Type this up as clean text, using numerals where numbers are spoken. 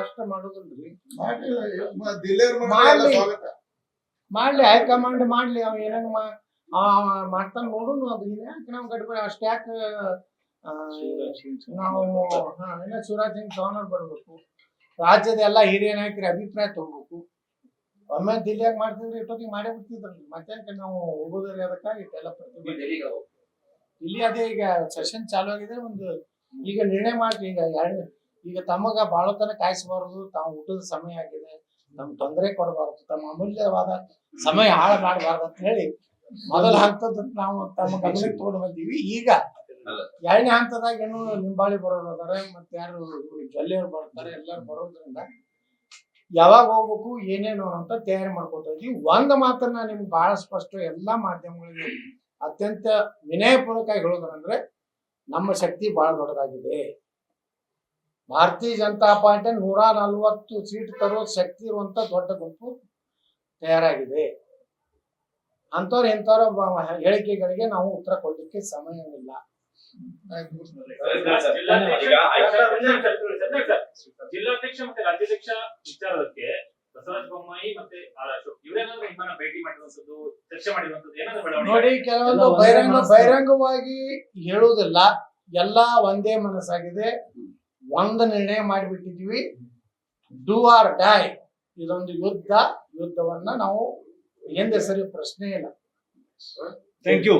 ಅಷ್ಟ ಮಾಡುದಿಲ್ರಿ. ಮಾಡ್ಲಿ ಹೈಕಮಾಂಡ್ ಮಾಡ್ಲಿ, ಅವ್ ಏನಾಗ ಮಾಡ್ತಾನ ನೋಡುನು. ಅದು ಯಾಕೆ ನಾವ್ ಗಡ್ಬಡಿ ಅಷ್ಟ ಯಾಕೆ ನಾವು ಶಿವರಾಜ್ ಸಿಂಗ್ ಚೌಹಾಣ್ ಬರ್ಬೇಕು, ರಾಜ್ಯದ ಎಲ್ಲಾ ಹಿರಿಯ ನಾಯಕರ ಅಭಿಪ್ರಾಯ ತಗೋಬೇಕು. ಒಮ್ಮೆ ದಿಲ್ಲಿಯಾಗ ಮಾಡ್ತಿದ್ರೆ ಇಷ್ಟೊತ್ತಿಗೆ ಮಾಡೇ ಬಿಡ್ತಿದ್ರಲ್ಲ. ಮತ್ತೆ ನಾವು ಹೋಗೋದ್ರಿ ಅದಕ್ಕಾಗಿ ಇಟ್ಟೆಲ್ಲ ಪ್ರತಿಭಟನೆ. ಇಲ್ಲಿ ಅದೇ ಈಗ ಸೆಷನ್ ಚಾಲು ಆಗಿದೆ. ಒಂದು ಈಗ ನಿರ್ಣಯ ಮಾಡ್ರಿ. ಈಗ ತಮಗ ಬಾಳ ತನ ಕಾಯಿಸಬಾರದು, ತಾವು ಊಟದ ಸಮಯ ಆಗಿದೆ, ನಮ್ಗೆ ತೊಂದರೆ ಕೊಡಬಾರದು, ತಮ್ಮ ಅಮೂಲ್ಯವಾದ ಸಮಯ ಹಾಳು ಮಾಡಬಾರ್ದು ಅಂತ ಹೇಳಿ ಮೊದಲ ಹಂತದ ನಾವು ತಮ್ಮ ಗಮನಕ್ಕೆ ತಗೊಂಡು ಬಂದೀವಿ. ಈಗ ಎರಡನೇ ಹಂತದಾಗ ಏನು ನಿಂಬಾಳಿ ಬರೋರು ಅದಾರೆ, ಮತ್ತೆ ಯಾರು ಜಲ್ಲಿಯವ್ರು ಬರ್ತಾರೆ, ಎಲ್ಲರೂ ಬರೋದ್ರಿಂದ ಯಾವಾಗ ಹೋಗ್ಬೇಕು ಏನೇನು ಅಂತ ತಯಾರಿ ಮಾಡ್ಕೊತಾ ಇದೀವಿ. ಒಂದ್ ಮಾತನ್ನ ನಿಮ್ಗೆ ಬಹಳ ಸ್ಪಷ್ಟ ಎಲ್ಲಾ ಮಾಧ್ಯಮಗಳಿಗೆ ಅತ್ಯಂತ ವಿನಯಪೂರ್ವಕವಾಗಿ ಹೇಳೋದಂದ್ರೆ, ನಮ್ಮ ಶಕ್ತಿ ಬಹಳ ದೊಡ್ಡದಾಗಿದೆ. ಭಾರತೀಯ ಜನತಾ ಪಾರ್ಟಿ 140 ಸೀಟ್ ತರೋ ಶಕ್ತಿ ಇರುವಂತ ದೊಡ್ಡ ಗುಂಪು ತಯಾರಾಗಿದೆ. ಅಂತವ್ರ ಇಂಥವ್ರ ಹೇಳಿಕೆಗಳಿಗೆ ನಾವು ಉತ್ತರ ಕೊಡ್ಲಿಕ್ಕೆ ಸಮಯವಿಲ್ಲ. ಜಿಲ್ಲಾಧ್ಯಕ್ಷ ಮತ್ತೆ ರಾಜ್ಯಾಧ್ಯಕ್ಷ ವಿಚಾರಕ್ಕೆ ಬಸವರಾಜ ಬೊಮ್ಮಾಯಿ ಮತ್ತೆ ಆರ್ ಅಶೋಕ್ ಇವರೇನಾದ್ರೂ ನಿಮ್ಮನ್ನ ಭೇಟಿ ಮಾಡಿರುವಂತದ್ದು, ಚರ್ಚೆ ಮಾಡಿರುವಂತದ್ದು ಏನಾದ್ರು ನೋಡಿ, ಕೆಲವೊಂದು ಬಹಿರಂಗವಾಗಿ ಹೇಳುವುದಿಲ್ಲ. ಎಲ್ಲಾ ಒಂದೇ ಮನಸ್ಸಾಗಿದೆ. ಒಂದು ನಿರ್ಣಯ ಮಾಡಿಬಿಟ್ಟಿದ್ವಿ, ಡೂ ಆರ್ ಡೈ. ಇದೊಂದು ಯುದ್ಧವನ್ನ ನಾವು ಎಂದೇ ಸರಿ ಪ್ರಶ್ನೆ ಇಲ್ಲ. Thank you.